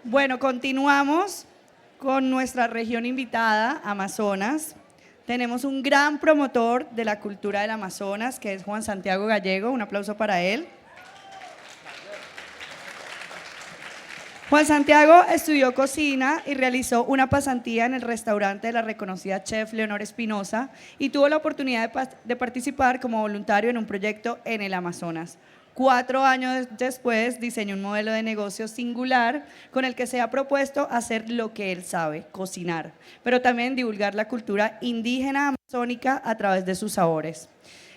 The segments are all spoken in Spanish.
Bueno, continuamos con nuestra región invitada, Amazonas. Tenemos un gran promotor de la cultura del Amazonas, que es Juan Santiago Gallego. Un aplauso para él. Juan Santiago estudió cocina y realizó una pasantía en el restaurante de la reconocida chef Leonor Espinosa y tuvo la oportunidad de participar como voluntario en un proyecto en el Amazonas. 4 años después diseñó un modelo de negocio singular con el que se ha propuesto hacer lo que él sabe, cocinar, pero también divulgar la cultura indígena amazónica a través de sus sabores.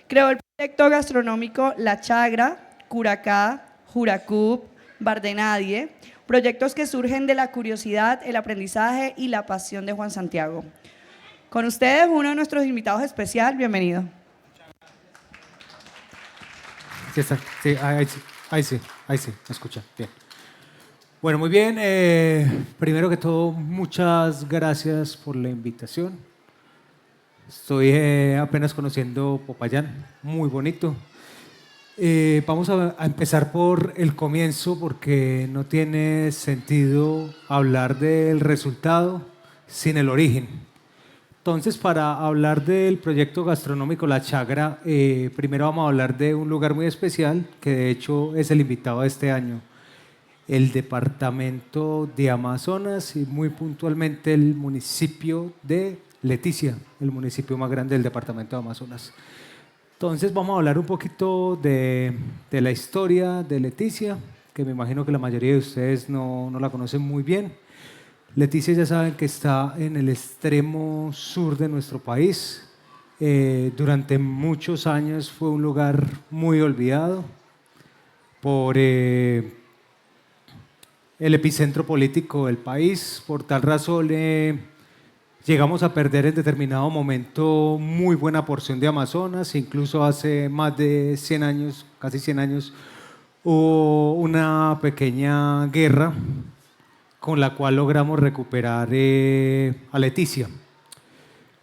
Creó el proyecto gastronómico La Chagra, Curacá, Juracup, Bardenadie, proyectos que surgen de la curiosidad, el aprendizaje y la pasión de Juan Santiago. Con ustedes, uno de nuestros invitados especial, bienvenido. Sí, está. Sí, ahí sí, me escucha. Bien. Bueno, muy bien. Primero que todo, muchas gracias por la invitación. Estoy apenas conociendo Popayán, muy bonito. Vamos a empezar por el comienzo porque no tiene sentido hablar del resultado sin el origen. Entonces, para hablar del proyecto gastronómico La Chagra, primero vamos a hablar de un lugar muy especial, que de hecho es el invitado de este año, el departamento de Amazonas y muy puntualmente el municipio de Leticia, el municipio más grande del departamento de Amazonas. Entonces, vamos a hablar un poquito de la historia de Leticia, que me imagino que la mayoría de ustedes no la conocen muy bien. Leticia, ya saben que está en el extremo sur de nuestro país. Durante muchos años fue un lugar muy olvidado por el epicentro político del país. Por tal razón, llegamos a perder en determinado momento muy buena porción de Amazonas. Incluso hace más de 100 años, casi 100 años, hubo una pequeña guerra con la cual logramos recuperar a Leticia.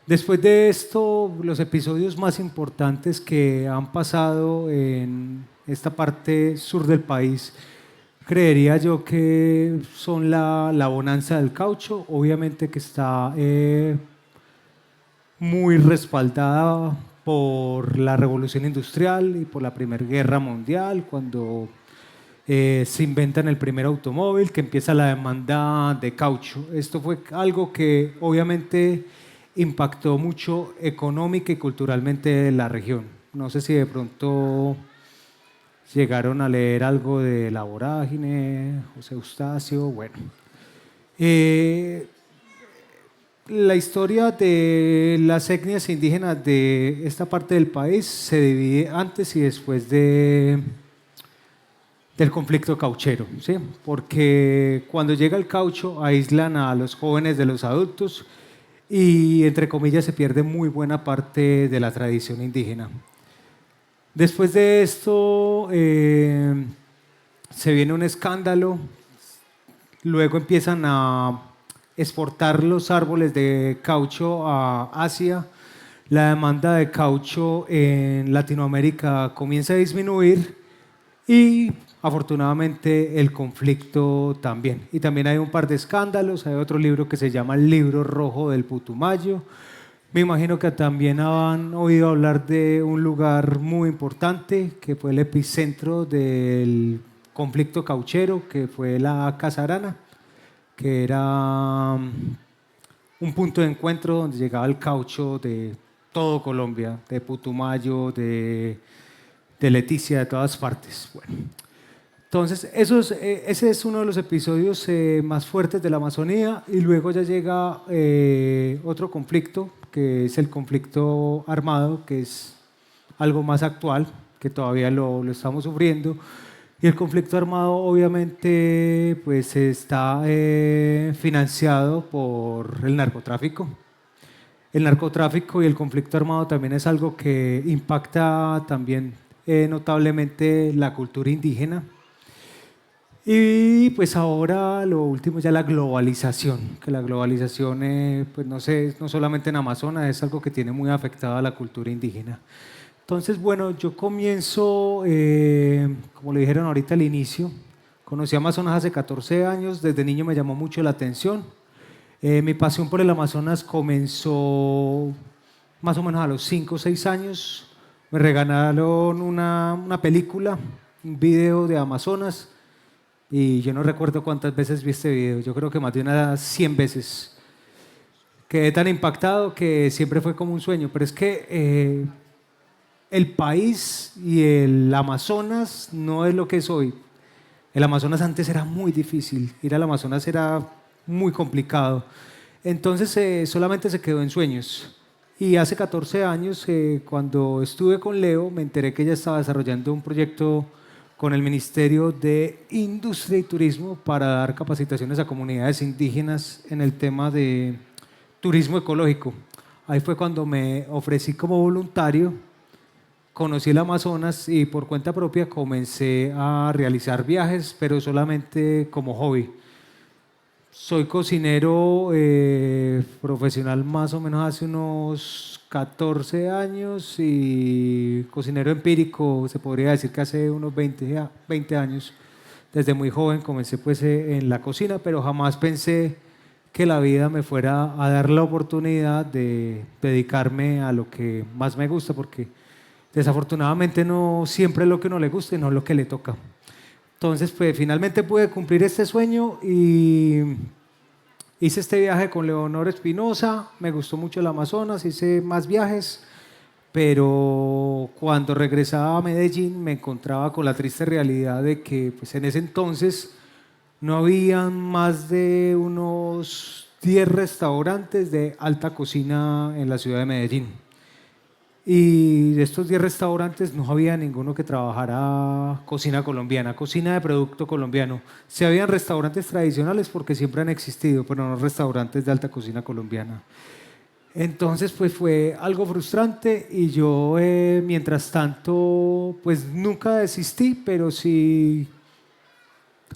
Después de esto, los episodios más importantes que han pasado en esta parte sur del país, creería yo que son la bonanza del caucho, obviamente que está muy respaldada por la revolución industrial y por la Primera Guerra Mundial, cuando se inventan el primer automóvil, que empieza la demanda de caucho. Esto fue algo que obviamente impactó mucho económica y culturalmente la región. No sé si de pronto llegaron a leer algo de La Vorágine, José Eustacio, bueno. La historia de las etnias indígenas de esta parte del país se divide antes y después del conflicto cauchero, ¿sí? Porque cuando llega el caucho aíslan a los jóvenes de los adultos y, entre comillas, se pierde muy buena parte de la tradición indígena. Después de esto se viene un escándalo, luego empiezan a exportar los árboles de caucho a Asia, la demanda de caucho en Latinoamérica comienza a disminuir y afortunadamente el conflicto también. Y también hay un par de escándalos, hay otro libro que se llama El Libro Rojo del Putumayo. Me imagino que también han oído hablar de un lugar muy importante que fue el epicentro del conflicto cauchero, que fue la Casa Arana, que era un punto de encuentro donde llegaba el caucho de todo Colombia, de Putumayo, de Leticia, de todas partes. Bueno, entonces ese es uno de los episodios más fuertes de la Amazonía y luego ya llega otro conflicto, que es el conflicto armado, que es algo más actual, que todavía lo estamos sufriendo. Y el conflicto armado obviamente pues está financiado por el narcotráfico. El narcotráfico y el conflicto armado también es algo que impacta también notablemente la cultura indígena. Y pues ahora lo último ya la globalización, que la globalización pues no sé, no solamente en Amazonas, es algo que tiene muy afectada a la cultura indígena. Entonces, bueno, yo comienzo, como le dijeron ahorita al inicio, Conocí Amazonas hace 14 años, desde niño me llamó mucho la atención. Mi pasión por el Amazonas comenzó más o menos a los 5 o 6 años. Me regalaron una película, un video de Amazonas, y yo no recuerdo cuántas veces vi este video, yo creo que más de unas 100 veces. Quedé tan impactado que siempre fue como un sueño, pero es que el país y el Amazonas no es lo que es hoy. El Amazonas antes era muy difícil, ir al Amazonas era muy complicado. Entonces solamente se quedó en sueños. Y hace 14 años, cuando estuve con Leo, me enteré que ella estaba desarrollando un proyecto con el Ministerio de Industria y Turismo para dar capacitaciones a comunidades indígenas en el tema de turismo ecológico. Ahí fue cuando me ofrecí como voluntario, conocí el Amazonas y por cuenta propia comencé a realizar viajes, pero solamente como hobby. Soy cocinero profesional más o menos hace unos 14 años y cocinero empírico se podría decir que hace unos 20 años. Desde muy joven comencé pues en la cocina, pero jamás pensé que la vida me fuera a dar la oportunidad de dedicarme a lo que más me gusta, porque desafortunadamente no siempre es lo que uno le gusta y no es lo que le toca. Entonces, pues finalmente pude cumplir este sueño y hice este viaje con Leonor Espinosa, me gustó mucho el Amazonas, hice más viajes, pero cuando regresaba a Medellín me encontraba con la triste realidad de que pues en ese entonces no había más de unos 10 restaurantes de alta cocina en la ciudad de Medellín. Y de estos 10 restaurantes no había ninguno que trabajara cocina colombiana, cocina de producto colombiano. Sí habían restaurantes tradicionales porque siempre han existido, pero no restaurantes de alta cocina colombiana. Entonces, pues fue algo frustrante y yo, mientras tanto, pues nunca desistí, pero sí,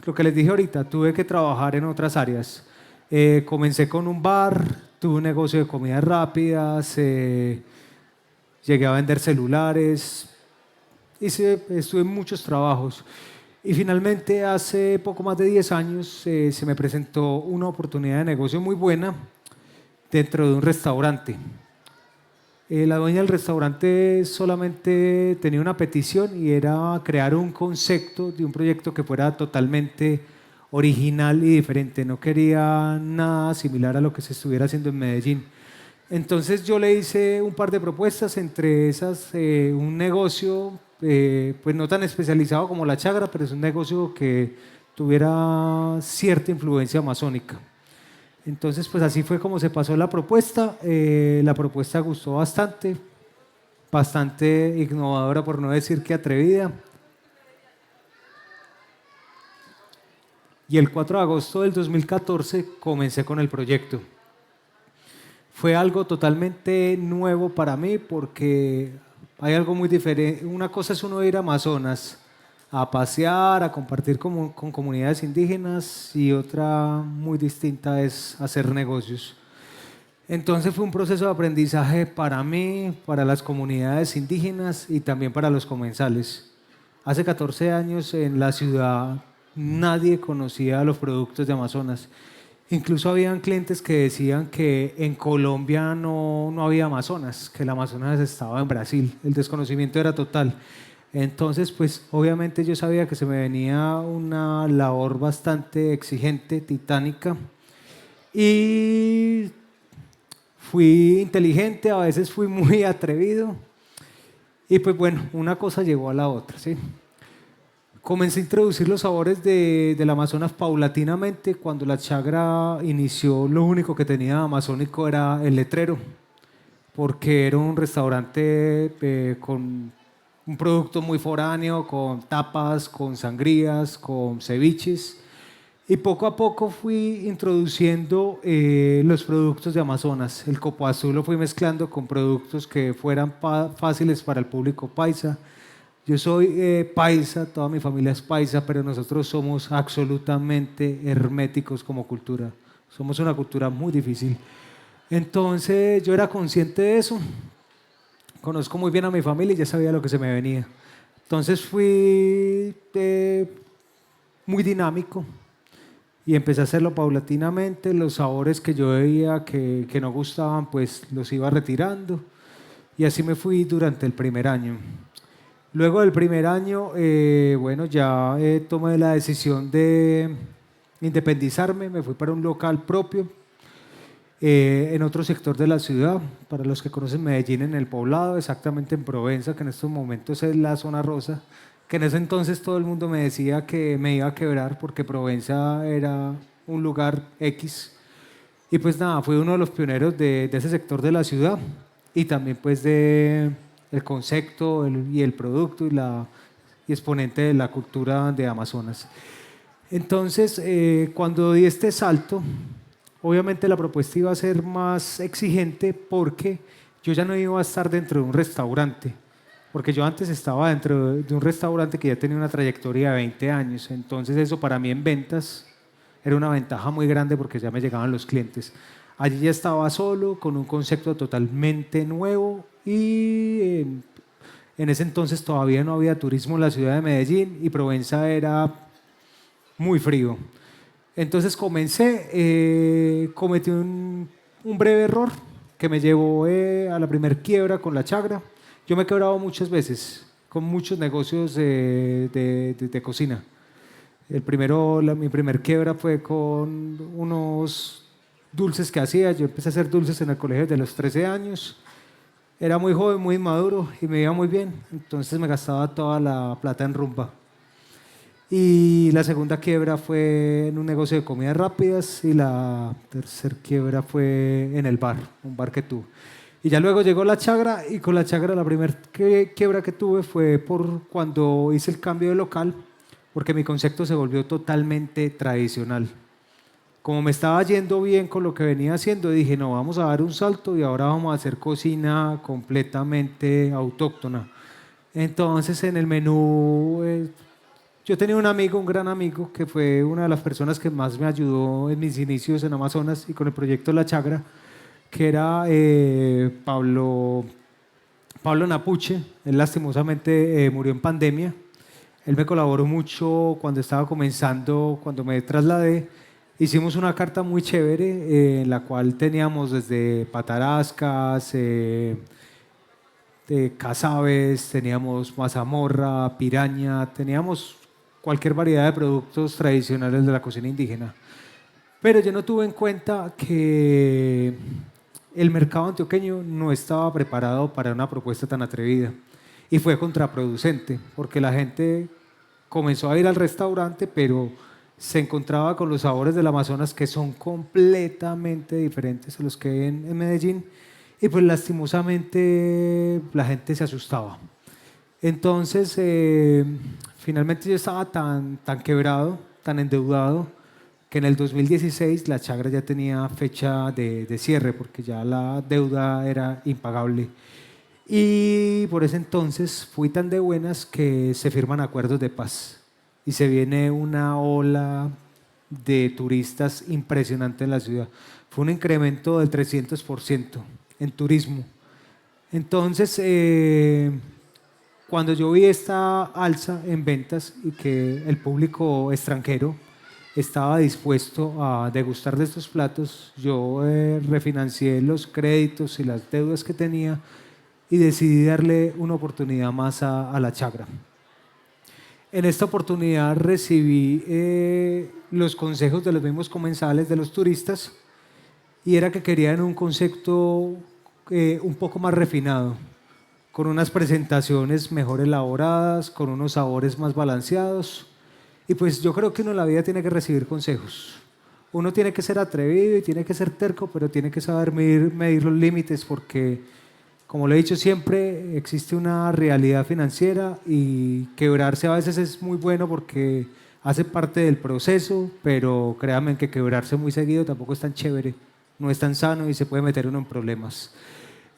lo que les dije ahorita, tuve que trabajar en otras áreas. Comencé con un bar, tuve un negocio de comidas rápidas, llegué a vender celulares, estuve en muchos trabajos. Y finalmente, hace poco más de 10 años, se me presentó una oportunidad de negocio muy buena dentro de un restaurante. La dueña del restaurante solamente tenía una petición y era crear un concepto de un proyecto que fuera totalmente original y diferente. No quería nada similar a lo que se estuviera haciendo en Medellín. Entonces yo le hice un par de propuestas, entre esas un negocio, pues no tan especializado como la chagra, pero es un negocio que tuviera cierta influencia amazónica. Entonces pues así fue como se pasó la propuesta. La propuesta gustó bastante, bastante innovadora por no decir que atrevida. Y el 4 de agosto del 2014 comencé con el proyecto. Fue algo totalmente nuevo para mí porque hay algo muy diferente. Una cosa es uno ir a Amazonas a pasear, a compartir con comunidades indígenas y otra muy distinta es hacer negocios. Entonces fue un proceso de aprendizaje para mí, para las comunidades indígenas y también para los comensales. Hace 14 años en la ciudad nadie conocía los productos de Amazonas. Incluso habían clientes que decían que en Colombia no había Amazonas, que el Amazonas estaba en Brasil. El desconocimiento era total. Entonces, pues obviamente yo sabía que se me venía una labor bastante exigente, titánica. Y fui inteligente, a veces fui muy atrevido. Y pues bueno, una cosa llevó a la otra, ¿sí? Comencé a introducir los sabores del Amazonas paulatinamente. Cuando la chagra inició, lo único que tenía amazónico era el letrero, porque era un restaurante con un producto muy foráneo, con tapas, con sangrías, con ceviches. Y poco a poco fui introduciendo los productos de Amazonas. El copo azul lo fui mezclando con productos que fueran fáciles para el público paisa. Yo soy paisa, toda mi familia es paisa, pero nosotros somos absolutamente herméticos como cultura. Somos una cultura muy difícil. Entonces yo era consciente de eso. Conozco muy bien a mi familia y ya sabía lo que se me venía. Entonces fui muy dinámico y empecé a hacerlo paulatinamente. Los sabores que yo veía que no gustaban, pues los iba retirando y así me fui durante el primer año. Luego del primer año, bueno, ya tomé la decisión de independizarme, me fui para un local propio en otro sector de la ciudad. Para los que conocen Medellín, en el Poblado, exactamente en Provenza, que en estos momentos es la zona rosa, que en ese entonces todo el mundo me decía que me iba a quebrar porque Provenza era un lugar X. Y pues nada, fui uno de los pioneros de ese sector de la ciudad y también pues de el concepto y el producto y exponente de la cultura de Amazonas. Entonces, cuando di este salto, obviamente la propuesta iba a ser más exigente porque yo ya no iba a estar dentro de un restaurante, porque yo antes estaba dentro de un restaurante que ya tenía una trayectoria de 20 años, entonces eso para mí en ventas era una ventaja muy grande porque ya me llegaban los clientes. Allí ya estaba solo, con un concepto totalmente nuevo y en ese entonces todavía no había turismo en la ciudad de Medellín y Provenza era muy frío. Entonces comencé, cometí un breve error que me llevó a la primer quiebra con la chagra. Yo me he quebrado muchas veces con muchos negocios de cocina. Mi primer quiebra fue con unos dulces que hacía. Yo empecé a hacer dulces en el colegio de los 13 años. Era muy joven, muy inmaduro y me iba muy bien. Entonces me gastaba toda la plata en rumba. Y la segunda quiebra fue en un negocio de comidas rápidas y la tercera quiebra fue en el bar, un bar que tuve. Y ya luego llegó la chagra y con la chagra la primera quiebra que tuve fue por cuando hice el cambio de local, porque mi concepto se volvió totalmente tradicional. Como me estaba yendo bien con lo que venía haciendo, dije, no, vamos a dar un salto y ahora vamos a hacer cocina completamente autóctona. Entonces en el menú yo tenía un amigo, un gran amigo, que fue una de las personas que más me ayudó en mis inicios en Amazonas y con el proyecto La Chagra, que era Pablo Napuche. Él lastimosamente murió en pandemia. Él me colaboró mucho cuando estaba comenzando, cuando me trasladé. Hicimos una carta muy chévere en la cual teníamos desde patarascas, casabes, teníamos mazamorra, piraña, teníamos cualquier variedad de productos tradicionales de la cocina indígena. Pero yo no tuve en cuenta que el mercado antioqueño no estaba preparado para una propuesta tan atrevida y fue contraproducente porque la gente comenzó a ir al restaurante, pero se encontraba con los sabores del Amazonas que son completamente diferentes a los que hay en Medellín y pues lastimosamente la gente se asustaba. Entonces, finalmente yo estaba tan quebrado, tan endeudado, que en el 2016 la chagra ya tenía fecha de cierre porque ya la deuda era impagable. Y por ese entonces fui tan de buenas que se firman acuerdos de paz y se viene una ola de turistas impresionante en la ciudad. Fue un incremento del 300% en turismo. Entonces, cuando yo vi esta alza en ventas y que el público extranjero estaba dispuesto a degustar de estos platos, yo refinancié los créditos y las deudas que tenía y decidí darle una oportunidad más a la chagra. En esta oportunidad recibí los consejos de los mismos comensales, de los turistas, y era que querían un concepto un poco más refinado, con unas presentaciones mejor elaboradas, con unos sabores más balanceados. Y pues yo creo que uno en la vida tiene que recibir consejos. Uno tiene que ser atrevido y tiene que ser terco, pero tiene que saber medir los límites porque, como le he dicho siempre, existe una realidad financiera y quebrarse a veces es muy bueno porque hace parte del proceso, pero créanme que quebrarse muy seguido tampoco es tan chévere, no es tan sano y se puede meter uno en problemas.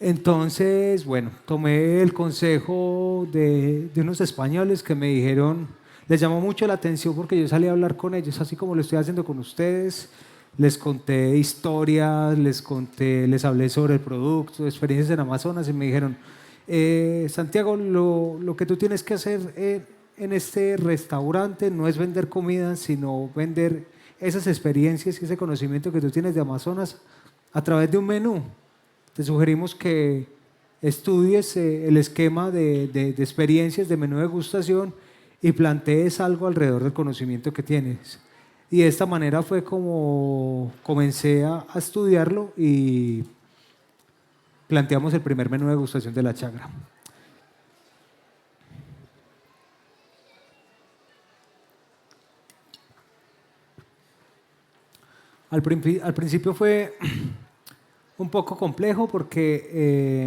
Entonces, bueno, tomé el consejo de unos españoles que me dijeron, les llamó mucho la atención porque yo salí a hablar con ellos, así como lo estoy haciendo con ustedes. Les conté historias, les hablé sobre el producto, experiencias en Amazonas y me dijeron, Santiago, lo que tú tienes que hacer en este restaurante no es vender comida, sino vender esas experiencias y ese conocimiento que tú tienes de Amazonas a través de un menú. Te sugerimos que estudies el esquema de experiencias de menú de degustación y plantees algo alrededor del conocimiento que tienes. Y de esta manera fue como comencé a estudiarlo y planteamos el primer menú de degustación de la chagra. Al principio fue un poco complejo porque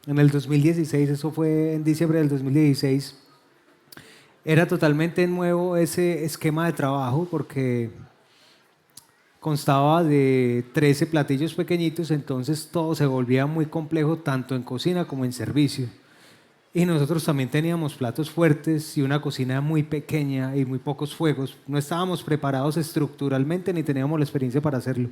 en el 2016, eso fue en diciembre del 2016, era totalmente nuevo ese esquema de trabajo porque constaba de 13 platillos pequeñitos, entonces todo se volvía muy complejo tanto en cocina como en servicio. Y nosotros también teníamos platos fuertes y una cocina muy pequeña y muy pocos fuegos. No estábamos preparados estructuralmente ni teníamos la experiencia para hacerlo.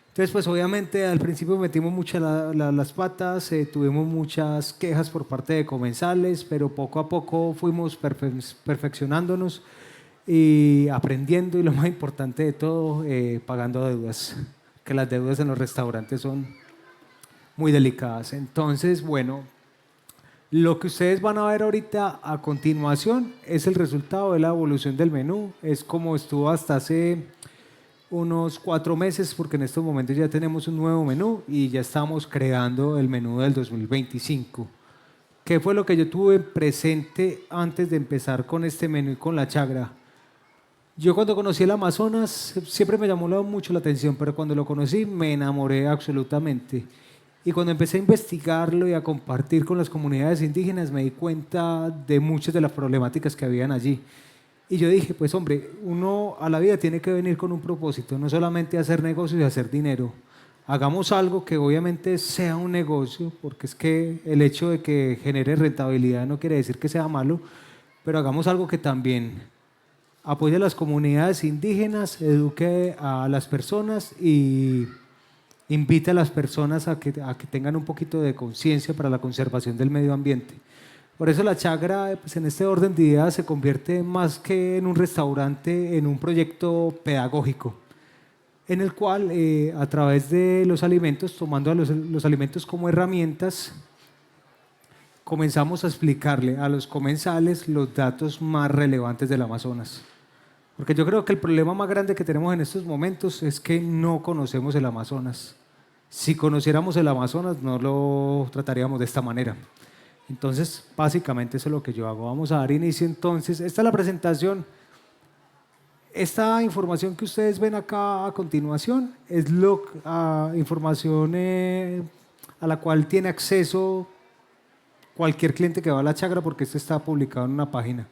Entonces, pues obviamente al principio metimos muchas las patas, tuvimos muchas quejas por parte de comensales, pero poco a poco fuimos perfeccionándonos y aprendiendo y lo más importante de todo, pagando deudas, que las deudas en los restaurantes son muy delicadas. Entonces, bueno, lo que ustedes van a ver ahorita a continuación es el resultado de la evolución del menú. Es como estuvo hasta hace unos 4 meses, porque en estos momentos ya tenemos un nuevo menú y ya estamos creando el menú del 2025. ¿Qué fue lo que yo tuve presente antes de empezar con este menú y con la chagra? Yo cuando conocí el Amazonas siempre me llamó mucho la atención, pero cuando lo conocí me enamoré absolutamente. Y cuando empecé a investigarlo y a compartir con las comunidades indígenas, me di cuenta de muchas de las problemáticas que habían allí. Y yo dije, pues hombre, uno a la vida tiene que venir con un propósito, no solamente hacer negocios y hacer dinero. Hagamos algo que obviamente sea un negocio, porque es que el hecho de que genere rentabilidad no quiere decir que sea malo, pero hagamos algo que también apoye a las comunidades indígenas, eduque a las personas y invite a las personas a que tengan un poquito de conciencia para la conservación del medio ambiente. Por eso la chagra, pues en este orden de ideas, se convierte más que en un restaurante, en un proyecto pedagógico, en el cual a través de los alimentos, tomando a los alimentos como herramientas, comenzamos a explicarle a los comensales los datos más relevantes del Amazonas. Porque yo creo que el problema más grande que tenemos en estos momentos es que no conocemos el Amazonas. Si conociéramos el Amazonas, no lo trataríamos de esta manera. Entonces, básicamente eso es lo que yo hago. Vamos a dar inicio entonces. Esta es la presentación. Esta información que ustedes ven acá a continuación es información a la cual tiene acceso cualquier cliente que va a la chagra, porque esto está publicado en una página.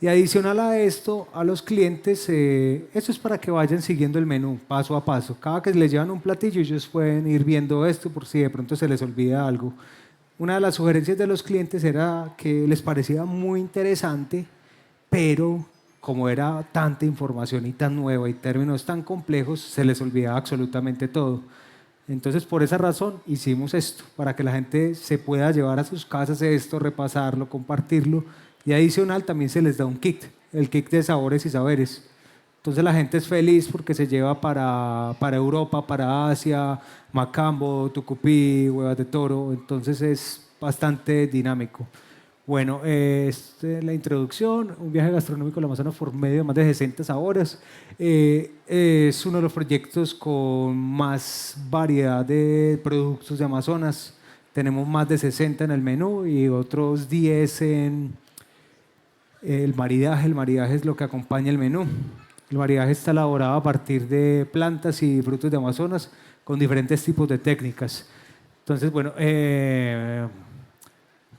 Y adicional a esto, a los clientes, esto es para que vayan siguiendo el menú paso a paso. Cada que les llevan un platillo, ellos pueden ir viendo esto por si de pronto se les olvida algo. Una de las sugerencias de los clientes era que les parecía muy interesante, pero como era tanta información y tan nueva y términos tan complejos, se les olvidaba absolutamente todo. Entonces, por esa razón hicimos esto, para que la gente se pueda llevar a sus casas esto, repasarlo, compartirlo. Y adicional también se les da un kit, el kit de sabores y saberes. Entonces la gente es feliz porque se lleva para Europa, para Asia, Macambo, Tucupí, Huevas de Toro. Entonces es bastante dinámico. Bueno, la introducción, un viaje gastronómico al Amazonas por medio de más de 60 sabores. Es uno de los proyectos con más variedad de productos de Amazonas. Tenemos más de 60 en el menú y otros 10 en el maridaje. El maridaje es lo que acompaña el menú. El maridaje está elaborado a partir de plantas y frutos de Amazonas con diferentes tipos de técnicas. Entonces, bueno,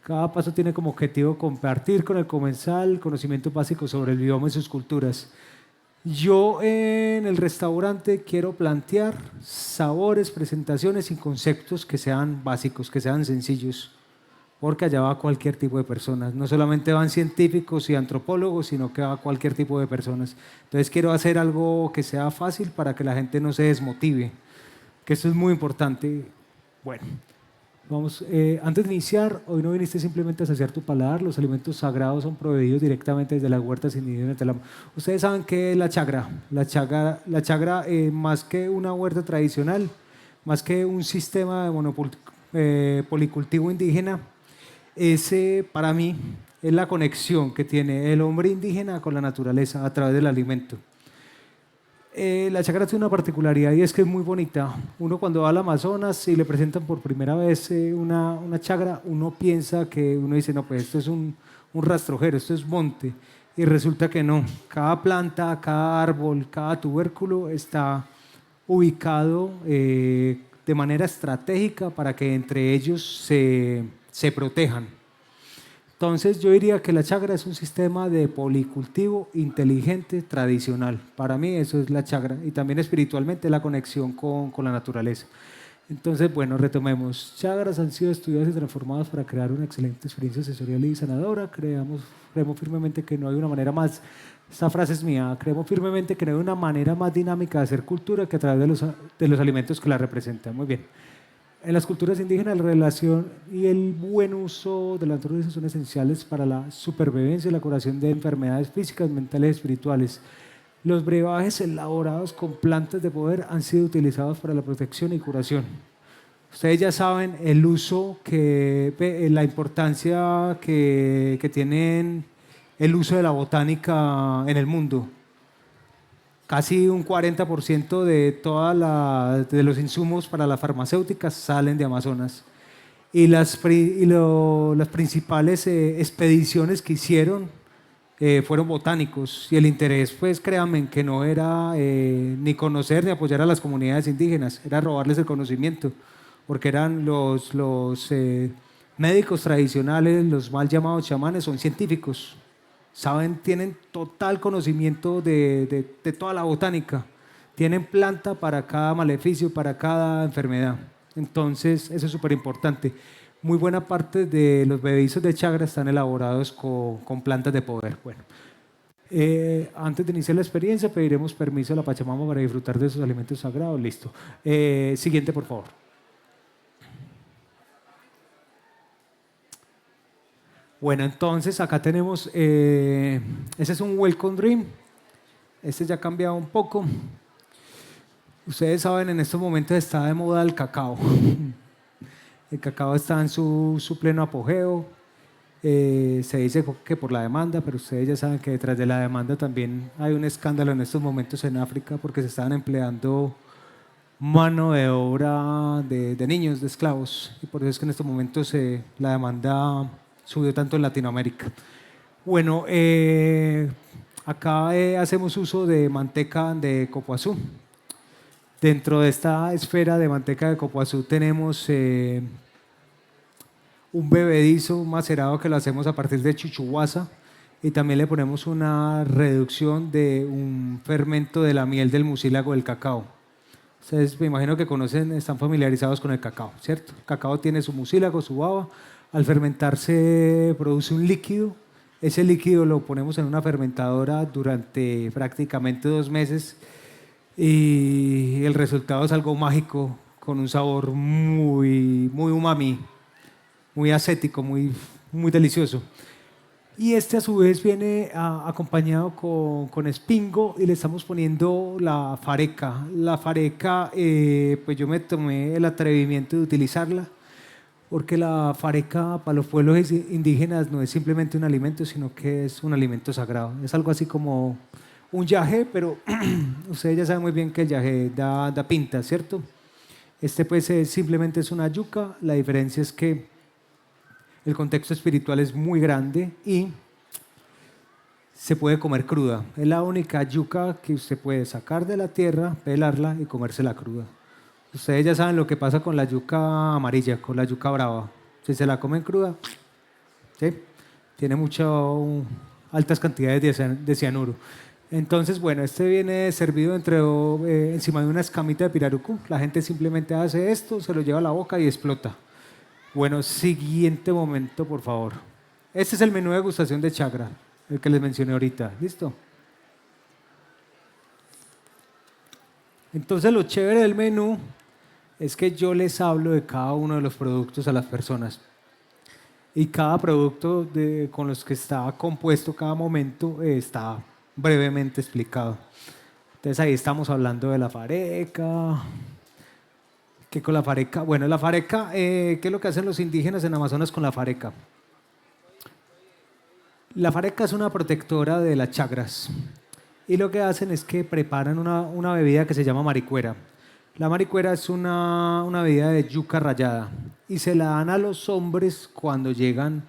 cada paso tiene como objetivo compartir con el comensal conocimientos básicos sobre el bioma y sus culturas. Yo en el restaurante quiero plantear sabores, presentaciones y conceptos que sean básicos, que sean sencillos, porque allá va cualquier tipo de personas. No solamente van científicos y antropólogos, sino que va cualquier tipo de personas. Entonces quiero hacer algo que sea fácil para que la gente no se desmotive, que eso es muy importante. Bueno, Vamos, antes de iniciar, hoy no viniste simplemente a saciar tu paladar, los alimentos sagrados son proveídos directamente desde las huertas indígenas. Ustedes saben qué es la chagra. La chagra más que una huerta tradicional, más que un sistema de policultivo indígena, ese para mí es la conexión que tiene el hombre indígena con la naturaleza a través del alimento. La chagra tiene una particularidad y es que es muy bonita. Uno cuando va al Amazonas y le presentan por primera vez una chagra, uno piensa que, uno dice, no, pues esto es un rastrojero, esto es monte. Y resulta que no. Cada planta, cada árbol, cada tubérculo está ubicado de manera estratégica para que entre ellos se protejan. Entonces yo diría que la chagra es un sistema de policultivo inteligente tradicional. Para mí eso es la chagra y también espiritualmente la conexión con la naturaleza. Entonces, bueno, retomemos. Chagras han sido estudiadas y transformadas para crear una excelente experiencia sensorial y sanadora. Creemos firmemente que no hay una manera más, esta frase es mía, creemos firmemente que no hay una manera más dinámica de hacer cultura que a través de los alimentos que la representan. Muy bien. En las culturas indígenas, la relación y el buen uso de la naturaleza son esenciales para la supervivencia y la curación de enfermedades físicas, mentales y espirituales. Los brebajes elaborados con plantas de poder han sido utilizados para la protección y curación. Ustedes ya saben el uso la importancia que tienen el uso de la botánica en el mundo. Casi un 40% de los insumos para las farmacéuticas salen de Amazonas. Y las principales expediciones que hicieron fueron botánicos. Y el interés, pues créanme, que no era ni conocer ni apoyar a las comunidades indígenas, era robarles el conocimiento, porque eran los médicos tradicionales, los mal llamados chamanes, son científicos. Saben, tienen total conocimiento de toda la botánica. Tienen planta para cada maleficio, para cada enfermedad. Entonces, eso es súper importante. Muy buena parte de los bebedizos de chagra están elaborados con plantas de poder. Bueno, antes de iniciar la experiencia, pediremos permiso a la Pachamama para disfrutar de esos alimentos sagrados. Listo. Siguiente, por favor. Bueno, entonces acá tenemos, ese es un welcome drink, este ya ha cambiado un poco. Ustedes saben, en estos momentos está de moda el cacao. El cacao está en su pleno apogeo. Se dice que por la demanda, pero ustedes ya saben que detrás de la demanda también hay un escándalo en estos momentos en África porque se están empleando mano de obra de niños, de esclavos. Y por eso es que en estos momentos la demanda subió tanto en Latinoamérica. Bueno, acá hacemos uso de manteca de copoazú. Dentro de esta esfera de manteca de copoazú tenemos un bebedizo macerado que lo hacemos a partir de chuchuguasa y también le ponemos una reducción de un fermento de la miel del mucílago del cacao. Ustedes me imagino que conocen, están familiarizados con el cacao, ¿cierto? El cacao tiene su mucílago, su baba. Al fermentarse produce un líquido. Ese líquido lo ponemos en una fermentadora durante prácticamente 2 meses y el resultado es algo mágico con un sabor muy, muy umami, muy acético, muy, muy delicioso. Y este a su vez viene acompañado con espingo y le estamos poniendo la fareca. La fareca, pues yo me tomé el atrevimiento de utilizarla porque la fareca para los pueblos indígenas no es simplemente un alimento, sino que es un alimento sagrado. Es algo así como un yagé, pero ustedes ya saben muy bien que el yagé da pinta, ¿cierto? Este pues simplemente es una yuca. La diferencia es que el contexto espiritual es muy grande y se puede comer cruda. Es la única yuca que usted puede sacar de la tierra, pelarla y comérsela cruda. Ustedes ya saben lo que pasa con la yuca amarilla, con la yuca brava. Si se la comen cruda, ¿sí? Tiene altas cantidades de cianuro. Entonces, bueno, este viene servido encima de una escamita de pirarucú. La gente simplemente hace esto, se lo lleva a la boca y explota. Bueno, siguiente momento, por favor. Este es el menú de degustación de chagra, el que les mencioné ahorita. ¿Listo? Entonces, lo chévere del menú es que yo les hablo de cada uno de los productos a las personas. Y cada producto con los que está compuesto cada momento está brevemente explicado. Entonces ahí estamos hablando de la fareca. ¿Qué con la fareca? Bueno, la fareca, ¿qué es lo que hacen los indígenas en Amazonas con la fareca? La fareca es una protectora de las chakras. Y lo que hacen es que preparan una bebida que se llama maricuera. La maricuera es una bebida de yuca rallada y se la dan a los hombres cuando llegan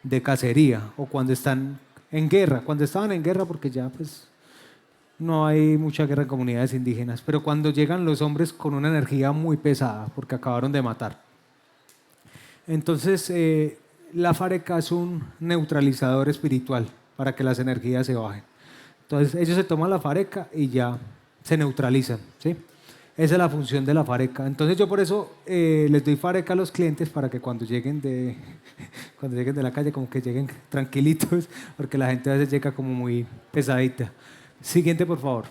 de cacería o cuando están en guerra. Cuando estaban en guerra, porque ya pues no hay mucha guerra en comunidades indígenas, pero cuando llegan los hombres con una energía muy pesada porque acabaron de matar. Entonces, la fareca es un neutralizador espiritual para que las energías se bajen. Entonces, ellos se toman la fareca y ya se neutralizan, ¿sí? Esa es la función de la fareca. Entonces, yo por eso les doy fareca a los clientes para que cuando lleguen de la calle, como que lleguen tranquilitos, porque la gente a veces llega como muy pesadita. Siguiente, por favor.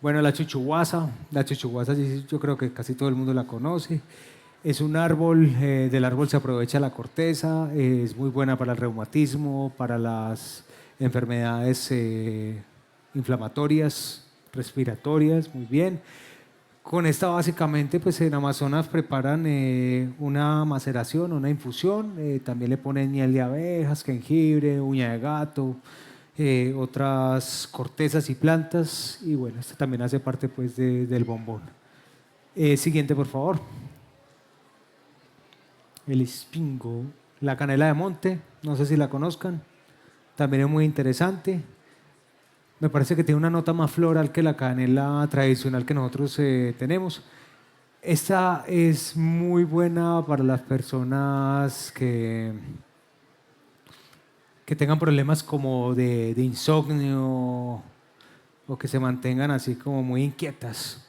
Bueno, la chuchuguasa. La chuchuguasa yo creo que casi todo el mundo la conoce. Es un árbol, del árbol se aprovecha la corteza, es muy buena para el reumatismo, para las enfermedades inflamatorias, respiratorias, muy bien. Con esta básicamente, pues en Amazonas preparan una maceración, una infusión, también le ponen miel de abejas, jengibre, uña de gato, otras cortezas y plantas, y bueno, esto también hace parte pues del bombón. Siguiente, por favor. El espingo, la canela de monte, no sé si la conozcan, también es muy interesante. Me parece que tiene una nota más floral que la canela tradicional que nosotros tenemos. Esta es muy buena para las personas que tengan problemas como de insomnio o que se mantengan así como muy inquietas.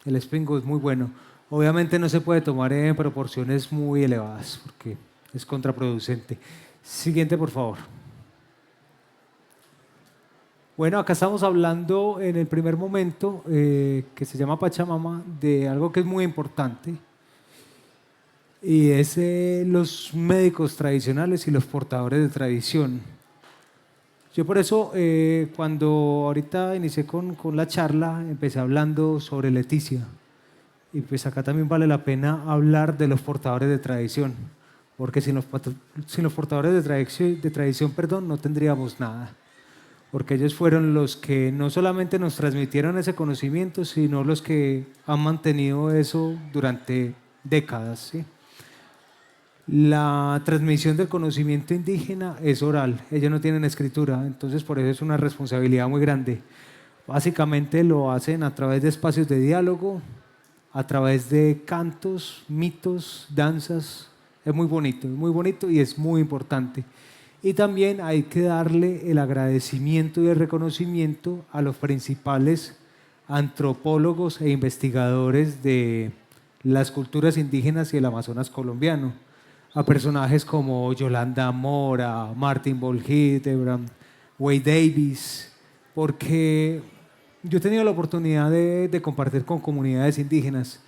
El espingo es muy bueno. Obviamente no se puede tomar en proporciones muy elevadas porque es contraproducente. Siguiente, por favor. Bueno, acá estamos hablando en el primer momento, que se llama Pachamama, de algo que es muy importante y es los médicos tradicionales y los portadores de tradición. Yo por eso, cuando ahorita inicié con la charla, empecé hablando sobre Leticia. Y pues acá también vale la pena hablar de los portadores de tradición, porque sin los portadores de tradición, perdón, no tendríamos nada. Porque ellos fueron los que no solamente nos transmitieron ese conocimiento, sino los que han mantenido eso durante décadas, ¿sí? La transmisión del conocimiento indígena es oral, ellos no tienen escritura, entonces por eso es una responsabilidad muy grande. Básicamente lo hacen a través de espacios de diálogo, a través de cantos, mitos, danzas. Es muy bonito y es muy importante. Y también hay que darle el agradecimiento y el reconocimiento a los principales antropólogos e investigadores de las culturas indígenas y el Amazonas colombiano, a personajes como Yolanda Mora, Martin Ball Hildebrand, Wade Davis, porque yo he tenido la oportunidad de compartir con comunidades indígenas,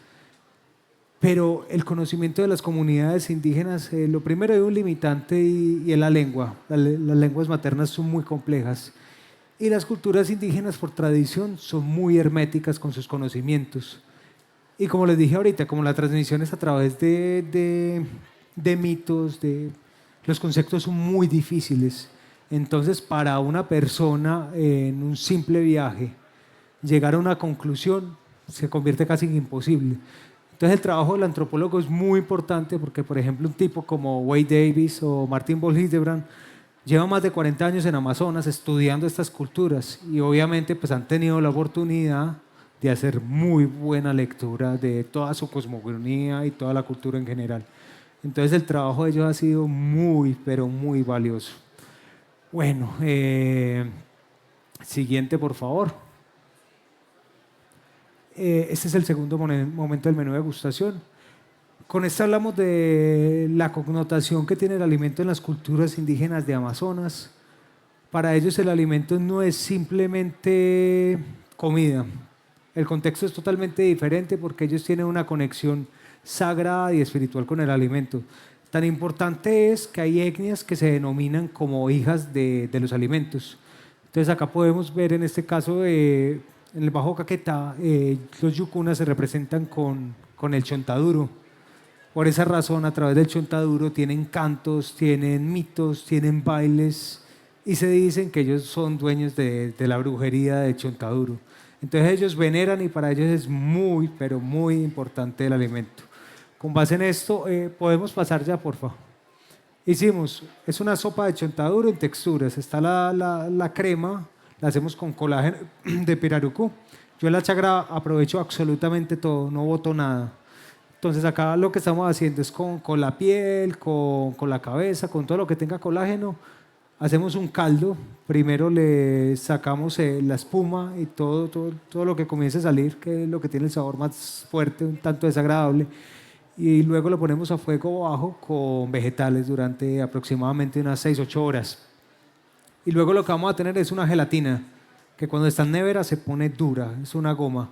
pero el conocimiento de las comunidades indígenas, lo primero es un limitante y es la lengua. Las lenguas maternas son muy complejas y las culturas indígenas por tradición son muy herméticas con sus conocimientos. Y como les dije ahorita, como la transmisión es a través de mitos, los conceptos son muy difíciles. Entonces, para una persona en un simple viaje, llegar a una conclusión se convierte casi en imposible. Entonces el trabajo del antropólogo es muy importante porque, por ejemplo, un tipo como Wade Davis o Martin Ball Hildebrand lleva más de 40 años en Amazonas estudiando estas culturas y obviamente pues han tenido la oportunidad de hacer muy buena lectura de toda su cosmogonía y toda la cultura en general. Entonces el trabajo de ellos ha sido muy, pero muy valioso. Bueno, siguiente por favor. Este es el segundo momento del menú de degustación. Con esto hablamos de la connotación que tiene el alimento en las culturas indígenas de Amazonas. Para ellos el alimento no es simplemente comida, El contexto es totalmente diferente porque ellos tienen una conexión sagrada y espiritual con el alimento. Tan importante es que hay etnias que se denominan como hijas de los alimentos. Entonces acá podemos ver en este caso, en el Bajo Caquetá, los yucunas se representan con el chontaduro. Por esa razón, a través del chontaduro tienen cantos, tienen mitos, tienen bailes y se dicen que ellos son dueños de la brujería de chontaduro. Entonces ellos veneran y para ellos es muy, pero muy importante el alimento. Con base en esto, podemos pasar ya, por favor. Hicimos, es una sopa de chontaduro en texturas. Está la crema, la hacemos con colágeno de pirarucú. Yo en la chagra aprovecho absolutamente todo, no boto nada. Entonces acá lo que estamos haciendo es con la piel, con la cabeza, con todo lo que tenga colágeno, hacemos un caldo. Primero le sacamos la espuma y todo lo que comience a salir, que es lo que tiene el sabor más fuerte, un tanto desagradable. Y luego lo ponemos a fuego bajo con vegetales durante aproximadamente unas 6 u 8 horas. Y luego lo que vamos a tener es una gelatina, que cuando está en nevera se pone dura, es una goma.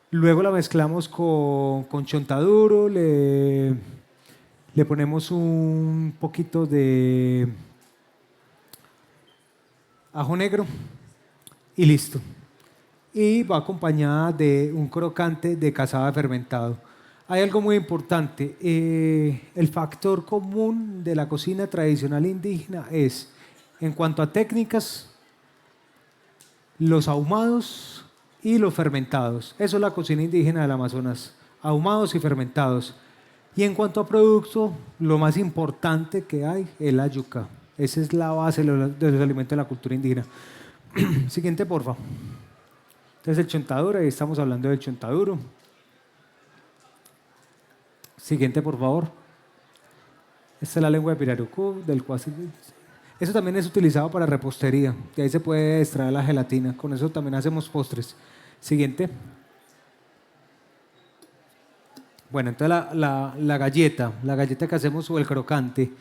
Luego la mezclamos con chontaduro, le ponemos un poquito de ajo negro y listo. Y va acompañada de un crocante de casabe fermentado. Hay algo muy importante, el factor común de la cocina tradicional indígena es, en cuanto a técnicas, los ahumados y los fermentados. Eso es la cocina indígena del Amazonas, ahumados y fermentados. Y en cuanto a producto, lo más importante que hay es la yuca. Esa es la base de los alimentos de la cultura indígena. Siguiente, porfa. Entonces el chontaduro, ahí estamos hablando del chontaduro. Siguiente, por favor. Esta es la lengua de pirarucú, del cual eso también es utilizado para repostería. De ahí se puede extraer la gelatina. Con eso también hacemos postres. Siguiente. Bueno, entonces la galleta que hacemos o el crocante.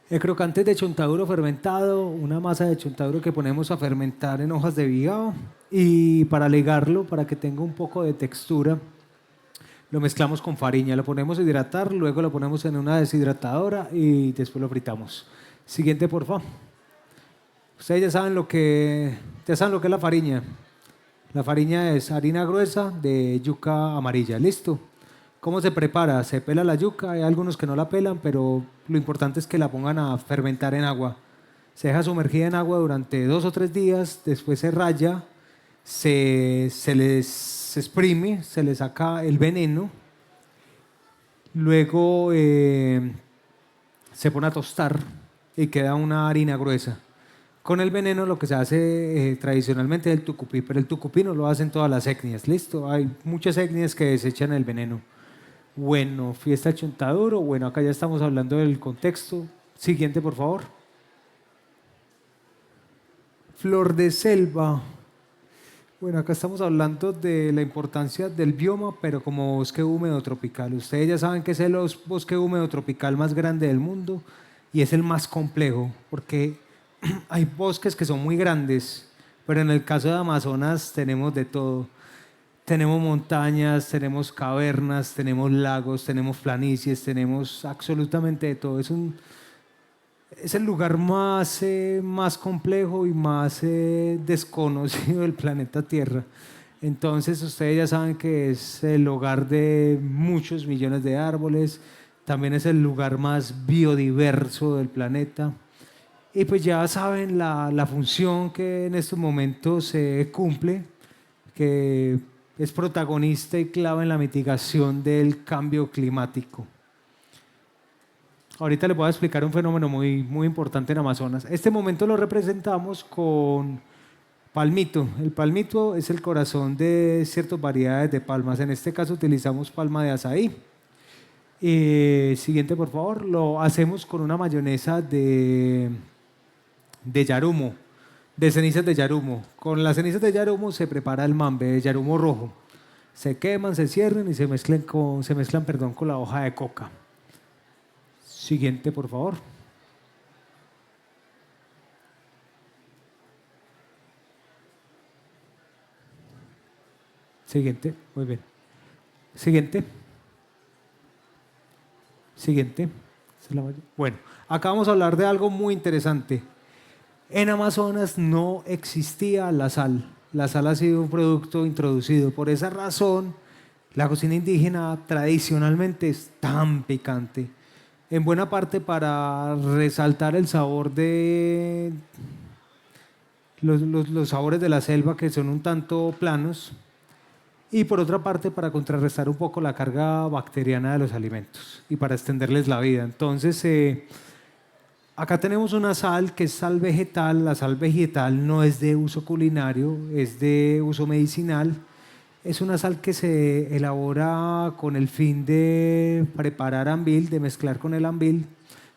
El crocante es de chontaduro fermentado, una masa de chontaduro que ponemos a fermentar en hojas de bigao y para ligarlo, para que tenga un poco de textura, lo mezclamos con farina, lo ponemos a hidratar, luego lo ponemos en una deshidratadora y después lo fritamos. Siguiente, por favor. Ustedes ya saben lo que es la farina. La farina es harina gruesa de yuca amarilla. ¿Listo? ¿Cómo se prepara? Se pela la yuca, hay algunos que no la pelan, pero lo importante es que la pongan a fermentar en agua. Se deja sumergida en agua durante 2 o 3 días, después se raya, se exprime, se le saca el veneno, luego se pone a tostar y queda una harina gruesa. Con el veneno lo que se hace tradicionalmente es el tucupí, pero el tucupí no lo hacen todas las etnias, ¿listo? Hay muchas etnias que desechan el veneno. Bueno, fiesta chontaduro, bueno, acá ya estamos hablando del contexto. Siguiente, por favor. Flor de selva. Bueno, acá estamos hablando de la importancia del bioma, pero como bosque húmedo tropical. Ustedes ya saben que es el bosque húmedo tropical más grande del mundo y es el más complejo, porque hay bosques que son muy grandes, pero en el caso de Amazonas tenemos de todo. Tenemos montañas, tenemos cavernas, tenemos lagos, tenemos planicies, tenemos absolutamente de todo. Es el lugar más complejo y más desconocido del planeta Tierra. Entonces ustedes ya saben que es el hogar de muchos millones de árboles, también es el lugar más biodiverso del planeta. Y pues ya saben la función que en estos momentos se cumple, que es protagonista y clave en la mitigación del cambio climático. Ahorita les voy a explicar un fenómeno muy importante en Amazonas. Este momento lo representamos con palmito. El palmito es el corazón de ciertas variedades de palmas. En este caso utilizamos palma de azaí. Siguiente, por favor. Lo hacemos con una mayonesa de yarumo, de cenizas de yarumo. Con las cenizas de yarumo se prepara el mambe de yarumo rojo. Se queman, se cierran y se mezclan con la hoja de coca. Siguiente, por favor. Siguiente, muy bien. Siguiente. Siguiente. Bueno, acá vamos a hablar de algo muy interesante. En Amazonas no existía la sal. La sal ha sido un producto introducido. Por esa razón, la cocina indígena tradicionalmente es tan picante. En buena parte para resaltar el sabor de los sabores de la selva, que son un tanto planos, y por otra parte para contrarrestar un poco la carga bacteriana de los alimentos y para extenderles la vida. Entonces, acá tenemos una sal que es sal vegetal. La sal vegetal no es de uso culinario, es de uso medicinal. Es una sal que se elabora con el fin de preparar ambil, de mezclar con el ambil.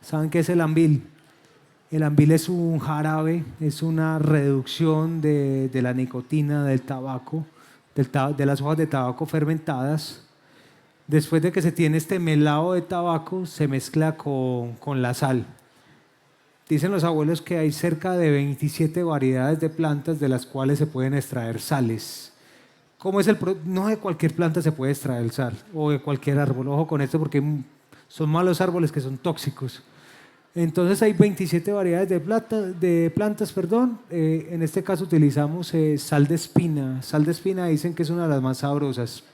¿Saben qué es el ambil? El ambil es un jarabe, es una reducción de la nicotina del tabaco, de las hojas de tabaco fermentadas. Después de que se tiene este melado de tabaco, se mezcla con la sal. Dicen los abuelos que hay cerca de 27 variedades de plantas de las cuales se pueden extraer sales. No de cualquier planta se puede extraer sal, o de cualquier árbol. Ojo con esto porque son malos árboles que son tóxicos. Entonces hay 27 variedades de plantas. En este caso utilizamos sal de espina. Sal de espina dicen que es una de las más sabrosas.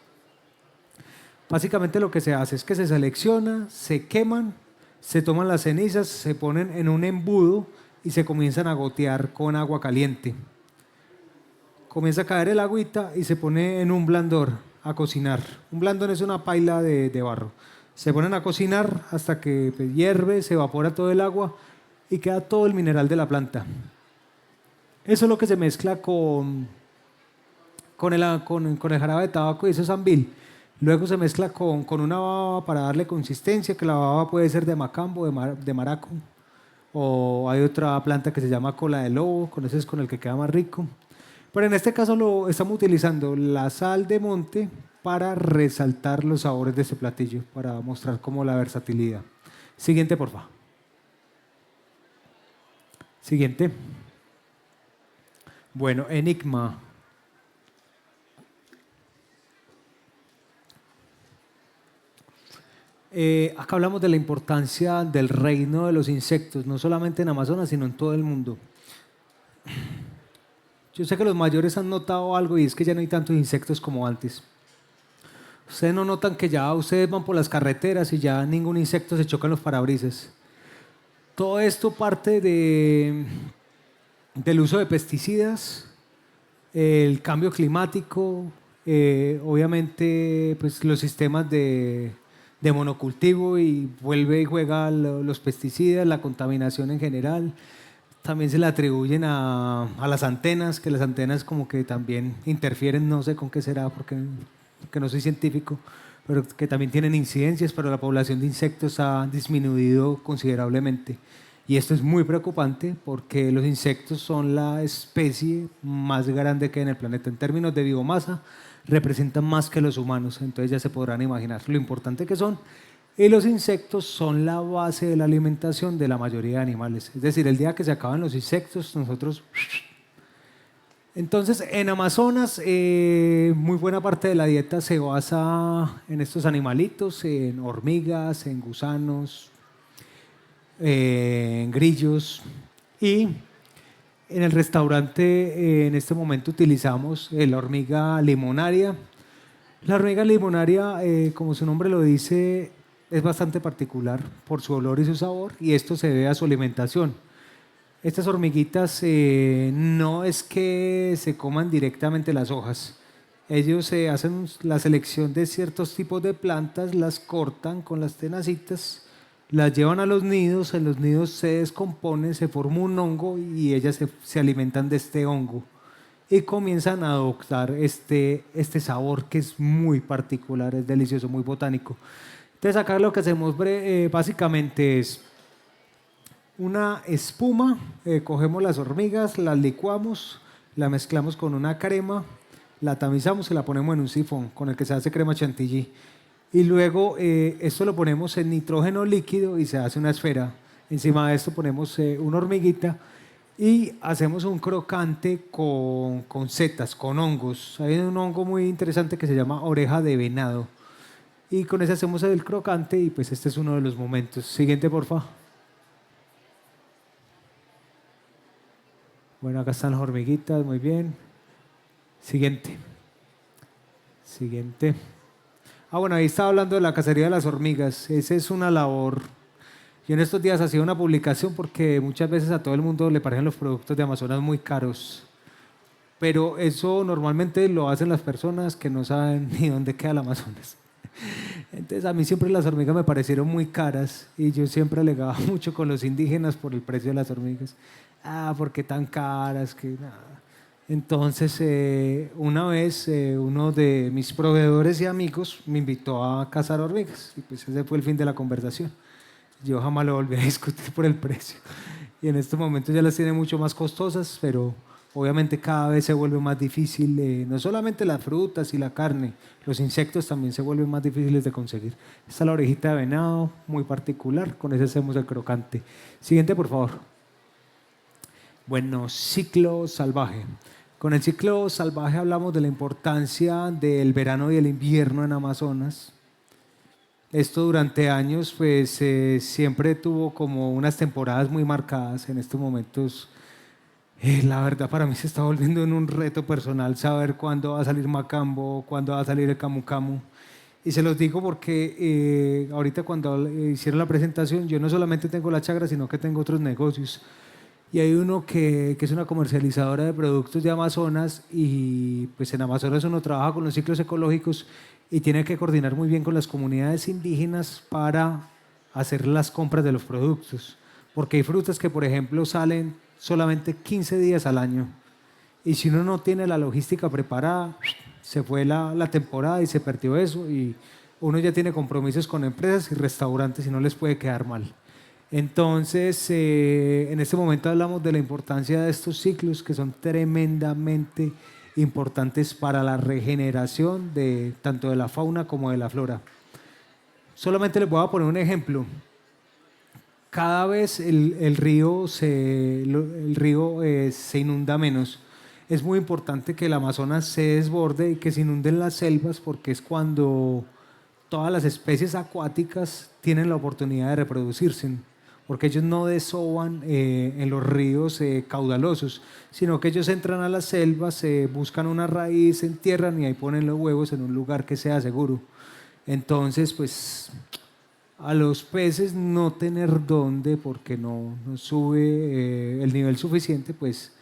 Básicamente lo que se hace es que se selecciona, se queman, se toman las cenizas, se ponen en un embudo y se comienzan a gotear con agua caliente. Comienza a caer el agüita y se pone en un blandor a cocinar. Un blandón es una paila de barro. Se ponen a cocinar hasta que pues, hierve, se evapora todo el agua y queda todo el mineral de la planta. Eso es lo que se mezcla con el jarabe de tabaco y eso es ambil. Luego se mezcla con una baba para darle consistencia, que la baba puede ser de macambo, de maraco, o hay otra planta que se llama cola de lobo, con ese es con el que queda más rico. Pero en este caso estamos utilizando la sal de monte para resaltar los sabores de este platillo, para mostrar como la versatilidad. Siguiente, por favor. Siguiente. Bueno, enigma. Acá hablamos de la importancia del reino de los insectos, no solamente en Amazonas, sino en todo el mundo. Yo sé que los mayores han notado algo y es que ya no hay tantos insectos como antes. Ustedes no notan que ya ustedes van por las carreteras y ya ningún insecto se choca en los parabrisas. Todo esto parte del uso de pesticidas, el cambio climático, obviamente pues, los sistemas de monocultivo y vuelve y juega los pesticidas, la contaminación en general. También se le atribuyen a las antenas, que las antenas como que también interfieren, no sé con qué será, porque no soy científico, pero que también tienen incidencias, pero la población de insectos ha disminuido considerablemente. Y esto es muy preocupante porque los insectos son la especie más grande que hay en el planeta. En términos de biomasa, representan más que los humanos, entonces ya se podrán imaginar lo importante que son. Y los insectos son la base de la alimentación de la mayoría de animales. Es decir, el día que se acaban los insectos, nosotros... Entonces, en Amazonas, muy buena parte de la dieta se basa en estos animalitos, en hormigas, en gusanos, en grillos. Y en el restaurante, en este momento, utilizamos la hormiga limonaria. La hormiga limonaria, como su nombre lo dice, es bastante particular por su olor y su sabor, y esto se debe a su alimentación. Estas hormiguitas no es que se coman directamente las hojas. Ellos hacen la selección de ciertos tipos de plantas, las cortan con las tenacitas, las llevan a los nidos, en los nidos se descomponen, se forma un hongo y ellas se alimentan de este hongo y comienzan a adoptar este sabor que es muy particular, es delicioso, muy botánico. Entonces acá lo que hacemos básicamente es una espuma, cogemos las hormigas, las licuamos, la mezclamos con una crema, la tamizamos y la ponemos en un sifón con el que se hace crema chantilly. Y luego esto lo ponemos en nitrógeno líquido y se hace una esfera. Encima de esto ponemos una hormiguita Y hacemos un crocante con setas, con hongos. Hay un hongo muy interesante que se llama oreja de venado. Y con ese hacemos el crocante y pues este es uno de los momentos. Siguiente, porfa. Bueno, acá están las hormiguitas, muy bien. Siguiente. Siguiente. Ah, bueno, ahí estaba hablando de la cacería de las hormigas. Esa es una labor. Yo en estos días hacía una publicación porque muchas veces a todo el mundo le parecen los productos de Amazonas muy caros. Pero eso normalmente lo hacen las personas que no saben ni dónde queda el Amazonas. Entonces a mí siempre las hormigas me parecieron muy caras y yo siempre alegaba mucho con los indígenas por el precio de las hormigas. Ah, ¿por qué tan caras? Que nada. Entonces una vez uno de mis proveedores y amigos me invitó a cazar hormigas y pues ese fue el fin de la conversación. Yo jamás lo volví a discutir por el precio. Y en estos momentos ya las tiene mucho más costosas, pero obviamente cada vez se vuelve más difícil, no solamente las frutas y la carne, los insectos también se vuelven más difíciles de conseguir. Esta es la orejita de venado, muy particular, con ese hacemos el crocante. Siguiente, por favor. Bueno, ciclo salvaje. Con el ciclo salvaje hablamos de la importancia del verano y el invierno en Amazonas. Esto durante años pues siempre tuvo como unas temporadas muy marcadas. En estos momentos la verdad para mí se está volviendo en un reto personal saber cuándo va a salir Macambo, cuándo va a salir el Camu Camu. Y se los digo porque ahorita cuando hicieron la presentación yo no solamente tengo la chagra sino que tengo otros negocios. Y hay uno que es una comercializadora de productos de Amazonas y pues en Amazonas uno trabaja con los ciclos ecológicos y tiene que coordinar muy bien con las comunidades indígenas para hacer las compras de los productos. Porque hay frutas que, por ejemplo, salen solamente 15 días al año. Y si uno no tiene la logística preparada, se fue la temporada y se perdió eso. Y uno ya tiene compromisos con empresas y restaurantes y no les puede quedar mal. Entonces, en este momento hablamos de la importancia de estos ciclos que son tremendamente importantes para la regeneración de tanto de la fauna como de la flora. Solamente les voy a poner un ejemplo. Cada vez el río se inunda menos. Es muy importante que el Amazonas se desborde y que se inunden las selvas porque es cuando todas las especies acuáticas tienen la oportunidad de reproducirse, porque ellos no desovan en los ríos caudalosos, sino que ellos entran a las selvas, buscan una raíz, se entierran y ahí ponen los huevos en un lugar que sea seguro. Entonces, pues a los peces no tener dónde porque no sube el nivel suficiente, pues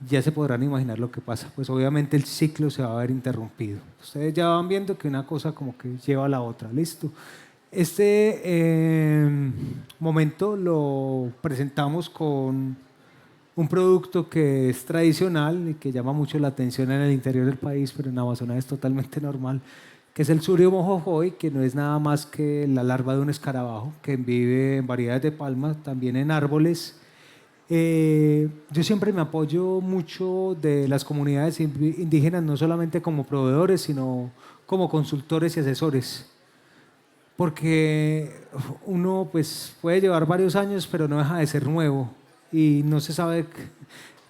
ya se podrán imaginar lo que pasa. Pues obviamente el ciclo se va a ver interrumpido. Ustedes ya van viendo que una cosa como que lleva a la otra. Listo. Este momento lo presentamos con un producto que es tradicional y que llama mucho la atención en el interior del país, pero en Amazonas es totalmente normal, que es el surio mojojoy, que no es nada más que la larva de un escarabajo que vive en variedades de palmas, también en árboles. Yo siempre me apoyo mucho de las comunidades indígenas, no solamente como proveedores, sino como consultores y asesores. Porque uno pues, puede llevar varios años, pero no deja de ser nuevo y no se sabe,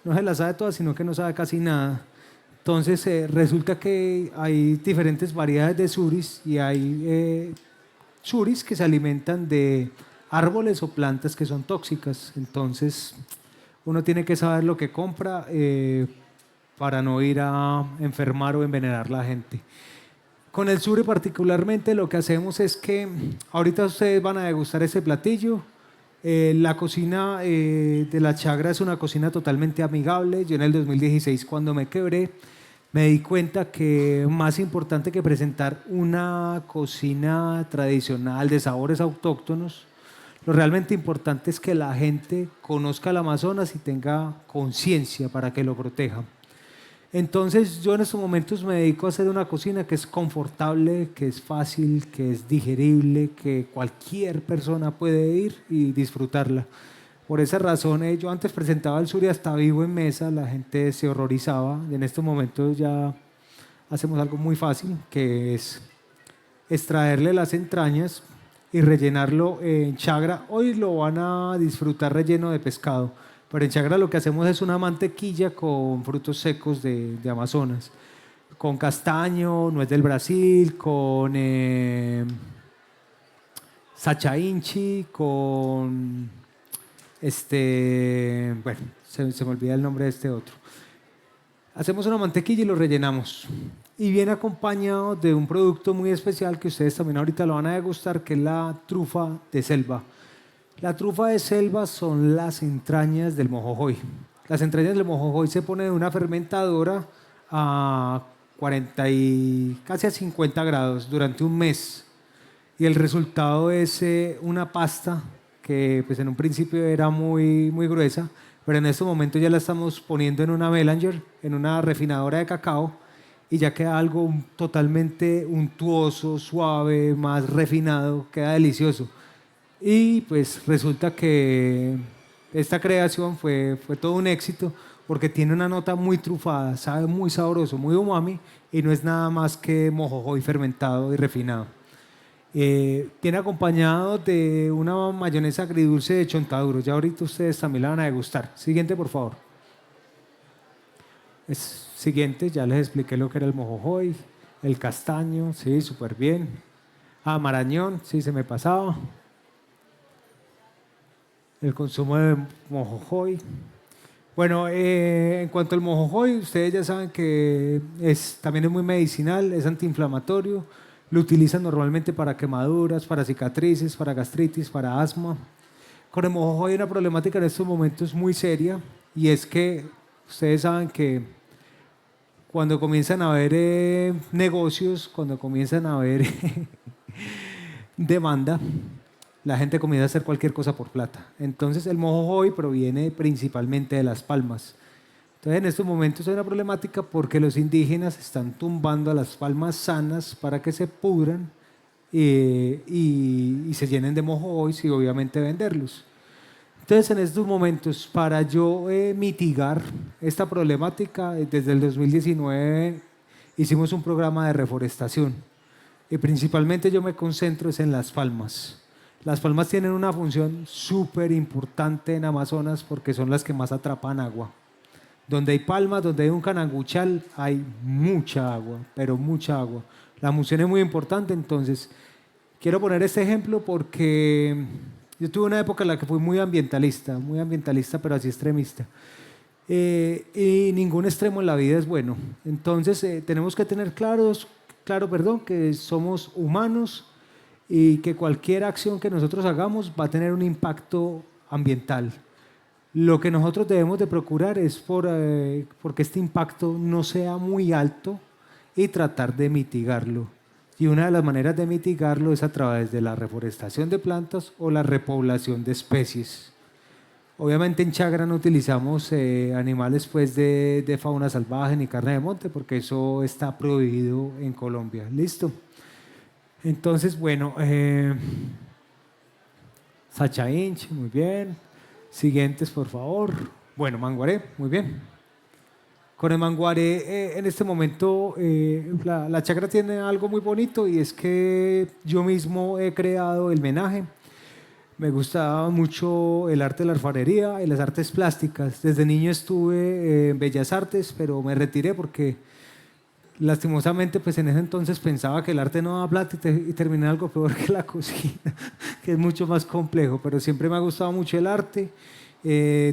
no se la sabe toda, sino que no sabe casi nada. Entonces resulta que hay diferentes variedades de suris y hay suris que se alimentan de árboles o plantas que son tóxicas. Entonces uno tiene que saber lo que compra para no ir a enfermar o envenenar a la gente. Con el suri particularmente lo que hacemos es que ahorita ustedes van a degustar ese platillo. La cocina de la chagra es una cocina totalmente amigable. Yo en el 2016 cuando me quebré me di cuenta que más importante que presentar una cocina tradicional de sabores autóctonos, lo realmente importante es que la gente conozca el Amazonas y tenga conciencia para que lo proteja. Entonces yo en estos momentos me dedico a hacer una cocina que es confortable, que es fácil, que es digerible, que cualquier persona puede ir y disfrutarla. Por esa razón yo antes presentaba el suri hasta vivo en mesa, la gente se horrorizaba. En estos momentos ya hacemos algo muy fácil, que es extraerle las entrañas y rellenarlo en chagra. Hoy lo van a disfrutar relleno de pescado, pero en Chagra lo que hacemos es una mantequilla con frutos secos de Amazonas, con castaño, nuez del Brasil, con sacha inchi, con bueno, se me olvida el nombre de este otro. Hacemos una mantequilla y lo rellenamos. Y viene acompañado de un producto muy especial que ustedes también ahorita lo van a degustar, que es la trufa de selva. La trufa de selva son las entrañas del mojojoy. Las entrañas del mojojoy se ponen en una fermentadora a 40 y casi a 50 grados durante un mes. Y el resultado es una pasta que pues en un principio era muy, muy gruesa, pero en este momento ya la estamos poniendo en una Belanger, en una refinadora de cacao, y ya queda algo totalmente untuoso, suave, más refinado, queda delicioso. Y pues resulta que esta creación fue todo un éxito porque tiene una nota muy trufada, sabe muy sabroso, muy umami, y no es nada más que mojojoy fermentado y refinado. Tiene acompañado de una mayonesa agridulce de chontaduro. Ya ahorita ustedes también la van a degustar. Siguiente, por favor. Siguiente, ya les expliqué lo que era el mojojoy, el castaño, sí, súper bien. Ah, marañón, sí, se me pasaba. El consumo de mojojoy. Bueno, en cuanto al mojojoy, ustedes ya saben que también es muy medicinal, es antiinflamatorio. Lo utilizan normalmente para quemaduras, para cicatrices, para gastritis, para asma. Con el mojojoy hay una problemática en estos momentos muy seria, y es que ustedes saben que cuando comienzan a haber negocios, cuando comienzan a haber demanda, la gente comienza a hacer cualquier cosa por plata. Entonces el mojojoy proviene principalmente de las palmas. Entonces en estos momentos hay una problemática porque los indígenas están tumbando a las palmas sanas para que se pudran y se llenen de mojojoy y obviamente venderlos. Entonces en estos momentos, para yo mitigar esta problemática, desde el 2019 hicimos un programa de reforestación y principalmente yo me concentro en las palmas. Las palmas tienen una función súper importante en Amazonas porque son las que más atrapan agua. Donde hay palmas, donde hay un cananguchal, hay mucha agua, pero mucha agua. La función es muy importante, entonces quiero poner este ejemplo porque yo tuve una época en la que fui muy ambientalista, pero así extremista. Y ningún extremo en la vida es bueno. Entonces tenemos que tener claro, que somos humanos y que cualquier acción que nosotros hagamos va a tener un impacto ambiental. Lo que nosotros debemos de procurar es porque este impacto no sea muy alto y tratar de mitigarlo. Y una de las maneras de mitigarlo es a través de la reforestación de plantas o la repoblación de especies. Obviamente en Chagra no utilizamos animales pues, de fauna salvaje ni carne de monte porque eso está prohibido en Colombia. ¿Listo? Entonces, bueno, Sacha Inch, muy bien. Siguientes, por favor. Bueno, manguaré, muy bien. Con el manguaré, en este momento, la chacra tiene algo muy bonito y es que yo mismo he creado el menaje. Me gustaba mucho el arte de la alfarería y las artes plásticas. Desde niño estuve en Bellas Artes, pero me retiré porque lastimosamente pues en ese entonces pensaba que el arte no daba plata y terminé algo peor que la cocina, que es mucho más complejo, pero siempre me ha gustado mucho el arte.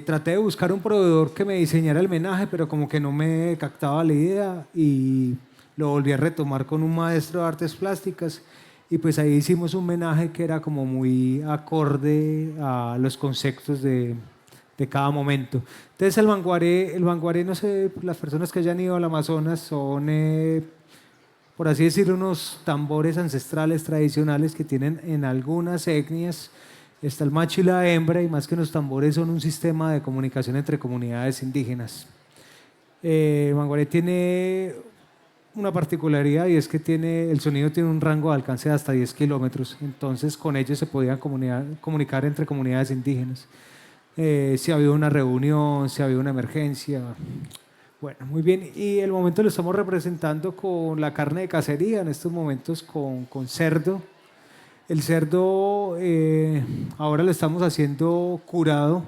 Traté de buscar un proveedor que me diseñara el menaje, pero como que no me captaba la idea y lo volví a retomar con un maestro de artes plásticas y pues ahí hicimos un menaje que era como muy acorde a los conceptos de cada momento. Entonces el manguaré, no sé, las personas que hayan ido al Amazonas son, por así decirlo, unos tambores ancestrales tradicionales que tienen en algunas etnias. Está el macho y la hembra y más que los tambores son un sistema de comunicación entre comunidades indígenas. El manguaré tiene una particularidad y es que el sonido tiene un rango de alcance de hasta 10 kilómetros, entonces con ellos se podían comunicar entre comunidades indígenas. Si había una reunión, si había una emergencia. Bueno, muy bien. Y el momento lo estamos representando con la carne de cacería, en estos momentos con cerdo. El cerdo ahora lo estamos haciendo curado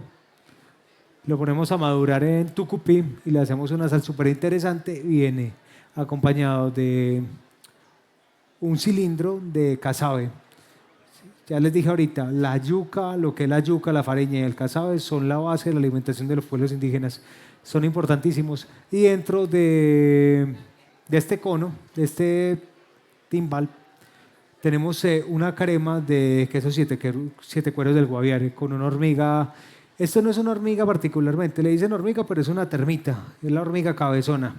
lo ponemos a madurar en tucupí y le hacemos una sal súper interesante. Viene acompañado de un cilindro de casabe. Ya les dije ahorita, la yuca, lo que es la yuca, la fariña y el casabe son la base de la alimentación de los pueblos indígenas. Son importantísimos. Y dentro de este cono, de este timbal, tenemos una crema de queso siete cueros del Guaviare con una hormiga. Esto no es una hormiga particularmente, le dicen hormiga, pero es una termita. Es la hormiga cabezona.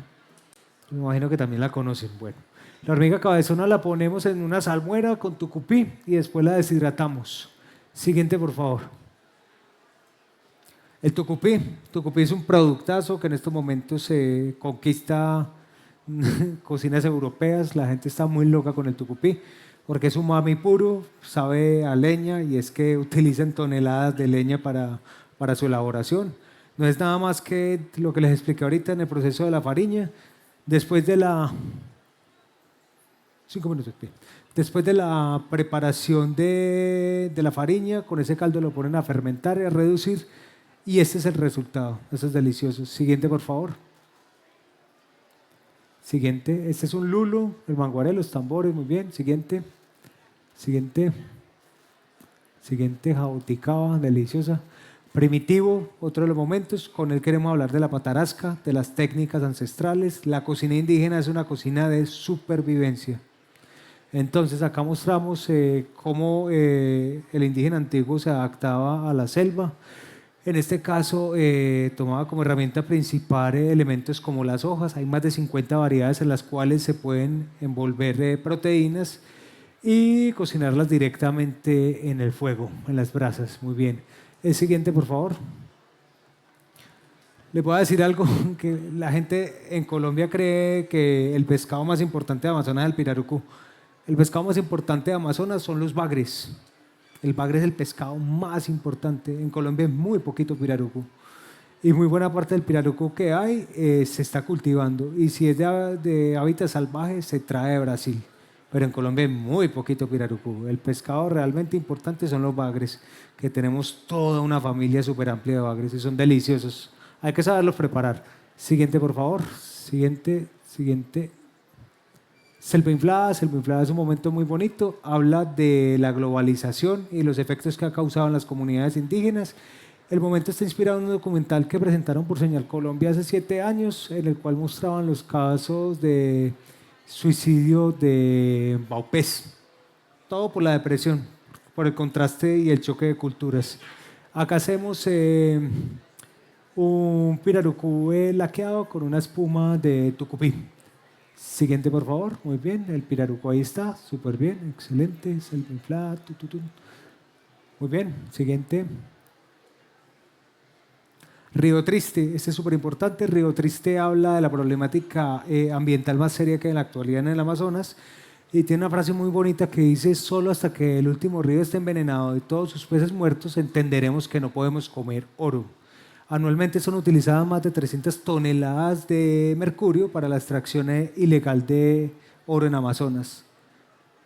Me imagino que también la conocen. Bueno, la hormiga cabezona la ponemos en una salmuera con tucupí y después la deshidratamos. Siguiente, por favor. El tucupí. Tucupí es un productazo que en estos momentos se conquista cocinas europeas. La gente está muy loca con el tucupí porque es umami puro, sabe a leña y es que utilizan toneladas de leña para su elaboración. No es nada más que lo que les expliqué ahorita en el proceso de la fariña. Después de la 5 minutos. Bien. Después de la preparación de la fariña, con ese caldo lo ponen a fermentar y a reducir. Y este es el resultado. Eso es delicioso. Siguiente, por favor. Siguiente. Este es un lulo, el manguaré, los tambores. Muy bien. Siguiente. Siguiente. Siguiente, jauticaba, deliciosa. Primitivo, otro de los momentos. Con él queremos hablar de la patarasca, de las técnicas ancestrales. La cocina indígena es una cocina de supervivencia. Entonces acá mostramos cómo el indígena antiguo se adaptaba a la selva. En este caso tomaba como herramienta principal elementos como las hojas. Hay más de 50 variedades en las cuales se pueden envolver proteínas y cocinarlas directamente en el fuego, en las brasas. Muy bien. El siguiente, por favor. Les voy a decir algo que la gente en Colombia cree que el pescado más importante de Amazonas es el pirarucú. El pescado más importante de Amazonas son los bagres. El bagre es el pescado más importante. En Colombia es muy poquito pirarucú. Y muy buena parte del pirarucú que hay se está cultivando. Y si es de hábitat salvaje, se trae de Brasil. Pero en Colombia hay muy poquito pirarucú. El pescado realmente importante son los bagres, que tenemos toda una familia súper amplia de bagres y son deliciosos. Hay que saberlos preparar. Siguiente, por favor. Siguiente, siguiente. Selva inflada es un momento muy bonito, habla de la globalización y los efectos que ha causado en las comunidades indígenas. El momento está inspirado en un documental que presentaron por Señal Colombia hace 7 años, en el cual mostraban los casos de suicidio de Baupés. Todo por la depresión, por el contraste y el choque de culturas. Acá hacemos un pirarucú laqueado con una espuma de tucupí. Siguiente, por favor. Muy bien, el pirarucú ahí está, súper bien, excelente. Selva inflada, Muy bien, siguiente. Río Triste, este es súper importante. Río Triste habla de la problemática ambiental más seria que hay en la actualidad en el Amazonas y tiene una frase muy bonita que dice: solo hasta que el último río esté envenenado y todos sus peces muertos entenderemos que no podemos comer oro. Anualmente son utilizadas más de 300 toneladas de mercurio para la extracción ilegal de oro en Amazonas.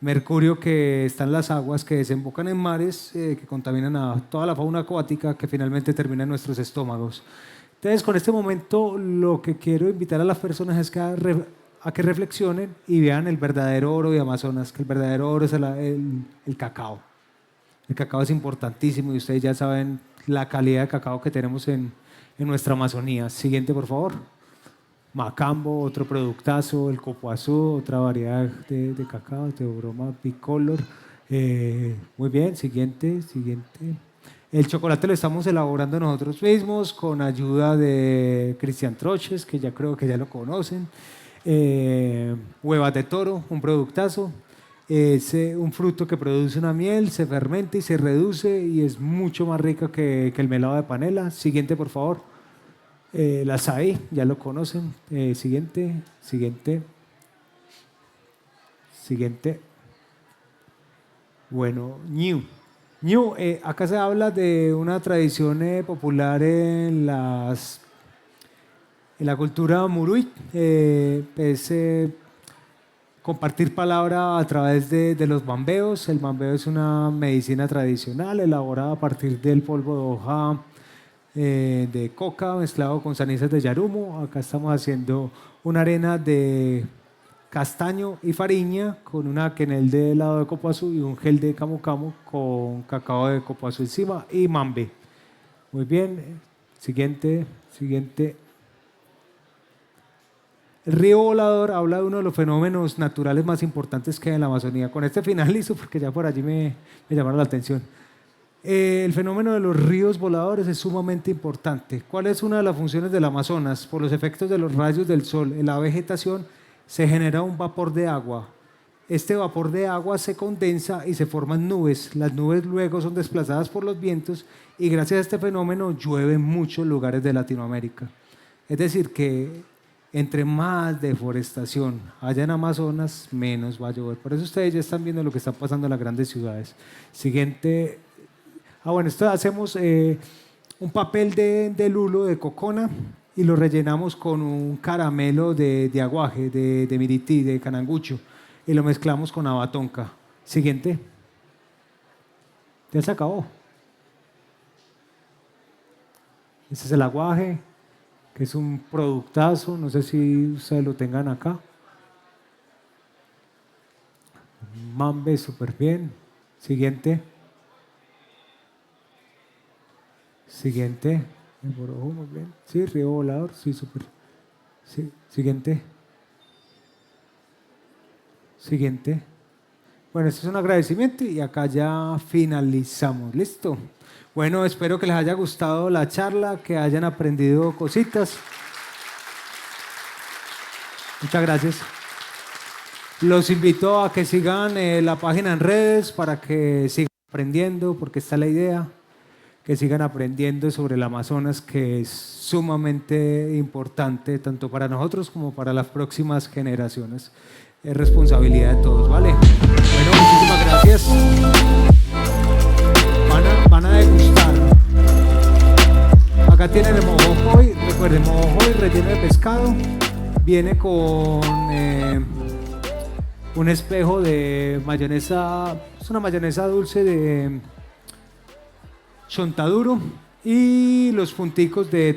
Mercurio que está en las aguas, que desembocan en mares, que contaminan a toda la fauna acuática, que finalmente termina en nuestros estómagos. Entonces, con este momento, lo que quiero invitar a las personas es que a que reflexionen y vean el verdadero oro de Amazonas, que el verdadero oro es el cacao. El cacao es importantísimo y ustedes ya saben la calidad de cacao que tenemos en nuestra Amazonía. Siguiente, por favor. Macambo, otro productazo, el copoazú, otra variedad de cacao, Teobroma bicolor. Muy bien, siguiente, siguiente. El chocolate lo estamos elaborando nosotros mismos con ayuda de Cristian Troches, que ya creo que ya lo conocen. Huevas de toro, un productazo. Es un fruto que produce una miel, se fermenta y se reduce y es mucho más rica que el melado de panela. Siguiente, por favor. El azaí, ya lo conocen. Siguiente, siguiente. Siguiente. Bueno, ñu. Ñu, acá se habla de una tradición popular en la cultura muruy. Compartir palabra a través de los bambeos. El bambeo es una medicina tradicional elaborada a partir del polvo de hoja de coca mezclado con cenizas de yarumo. Acá estamos haciendo una arena de castaño y fariña con una quenel de helado de copoazú y un gel de camu camu con cacao de copoazú encima y mambe. Muy bien, siguiente. El río Volador habla de uno de los fenómenos naturales más importantes que hay en la Amazonía. Con este finalizo porque ya por allí me llamaron la atención. El fenómeno de los ríos voladores es sumamente importante. ¿Cuál es una de las funciones del Amazonas? Por los efectos de los rayos del sol en la vegetación se genera un vapor de agua. Este vapor de agua se condensa y se forman nubes. Las nubes luego son desplazadas por los vientos y gracias a este fenómeno llueve en muchos lugares de Latinoamérica. Es decir, que entre más deforestación haya en Amazonas, menos va a llover. Por eso ustedes ya están viendo lo que está pasando en las grandes ciudades. Siguiente. Bueno, esto hacemos un papel de lulo, de cocona, y lo rellenamos con un caramelo de aguaje, de mirití, de canangucho, y lo mezclamos con abatonca. Siguiente. Ya se acabó. Este es el aguaje, que es un productazo, no sé si ustedes lo tengan acá. Mambe, súper bien. Siguiente. Siguiente. Muy bien. Sí, río volador, sí, súper. Sí. Siguiente. Siguiente. Bueno, este es un agradecimiento y acá ya finalizamos. ¿Listo? Bueno, espero que les haya gustado la charla, que hayan aprendido cositas. Muchas gracias. Los invito a que sigan la página en redes para que sigan aprendiendo, porque está la idea, que sigan aprendiendo sobre el Amazonas, que es sumamente importante tanto para nosotros como para las próximas generaciones. Es responsabilidad de todos, ¿vale? Bueno, muchísimas gracias. Van a degustar. Acá tienen el mojojoy, recuerden, mojojoy relleno de pescado. Viene con un espejo de mayonesa, es una mayonesa dulce de chontaduro y los punticos de